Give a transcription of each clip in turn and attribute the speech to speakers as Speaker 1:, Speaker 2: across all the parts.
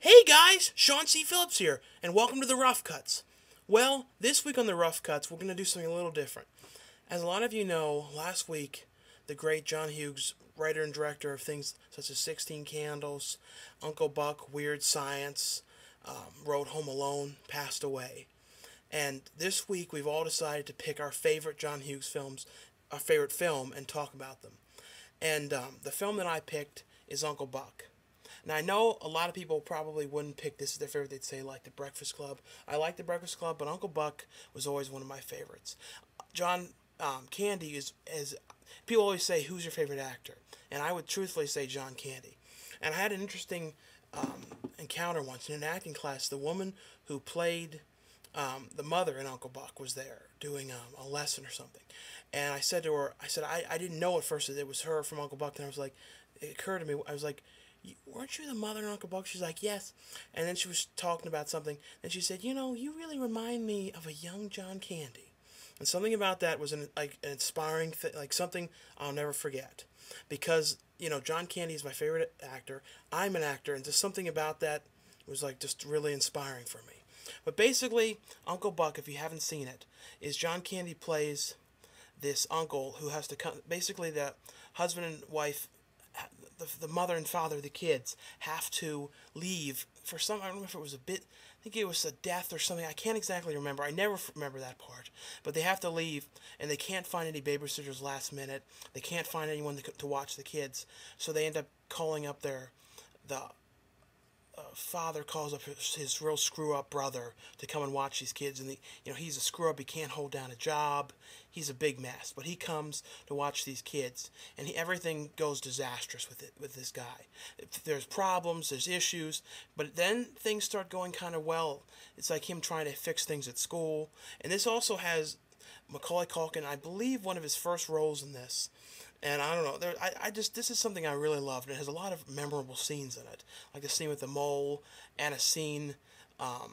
Speaker 1: Hey guys, Sean C. Phillips here, and welcome to the Rough Cuts. Well, this week on the Rough Cuts, we're going to do something a little different. As a lot of you know, last week, the great John Hughes, writer and director of things such as 16 Candles, Uncle Buck, Weird Science, wrote Home Alone, passed away. And this week, we've all decided to pick our favorite John Hughes films, our favorite film, and talk about them. And the film that I picked is Uncle Buck. Now, I know a lot of people probably wouldn't pick this as their favorite. They'd say, like, The Breakfast Club. I like The Breakfast Club, but Uncle Buck was always one of my favorites. John Candy is people always say, who's your favorite actor? And I would truthfully say John Candy. And I had an interesting encounter once in an acting class. The woman who played the mother in Uncle Buck was there doing a lesson or something. And I said to her, I didn't know at first that it was her from Uncle Buck. And I was like, it occurred to me, I was like, weren't you the mother in Uncle Buck? She's like, yes. And then she was talking about something. And she said, you know, you really remind me of a young John Candy. And something about that was an inspiring thing, like something I'll never forget. Because, you know, John Candy is my favorite actor. I'm an actor, and just something about that was like just really inspiring for me. But basically, Uncle Buck, if you haven't seen it, is John Candy plays this uncle who has to come. Basically, the husband and wife, the mother and father of the kids, have to leave for some. I don't know if it was I think it was a death or something. I can't exactly remember. I never remember that part. But they have to leave, and they can't find any babysitters last minute. They can't find anyone to watch the kids, so they end up calling up the father calls up his real screw-up brother to come and watch these kids, and he's a screw-up. He can't hold down a job. He's a big mess, but he comes to watch these kids, and everything goes disastrous with this guy. There's problems, there's issues, but then things start going kind of well. It's like him trying to fix things at school, and this also has Macaulay Culkin, I believe, one of his first roles in this. And I don't know, this is something I really loved. It has a lot of memorable scenes in it, like the scene with the mole, and a scene, I'm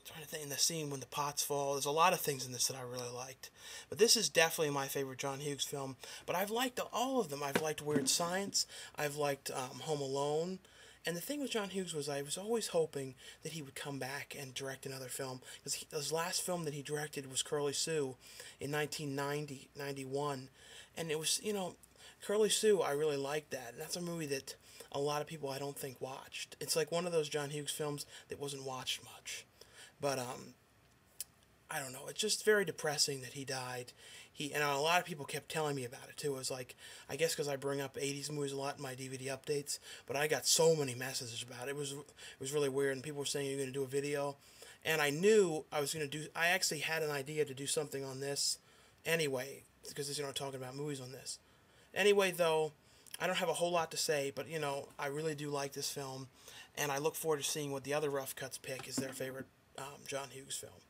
Speaker 1: trying to think, the scene when the pots fall. There's a lot of things in this that I really liked. But this is definitely my favorite John Hughes film. But I've liked all of them. I've liked Weird Science. I've liked Home Alone. And the thing with John Hughes was I was always hoping that he would come back and direct another film. Because his last film that he directed was Curly Sue in 1991. And it was, Curly Sue, I really liked that. And that's a movie that a lot of people I don't think watched. It's like one of those John Hughes films that wasn't watched much. But, I don't know. It's just very depressing that he died. And a lot of people kept telling me about it, too. It was like, I guess because I bring up 80s movies a lot in my DVD updates, but I got so many messages about it. It was really weird, and people were saying, you're going to do a video. And I knew I was going to I actually had an idea to do something on this anyway, because talking about movies on this. Anyway, though, I don't have a whole lot to say, but I really do like this film, and I look forward to seeing what the other Rough Cuts pick as their favorite John Hughes film.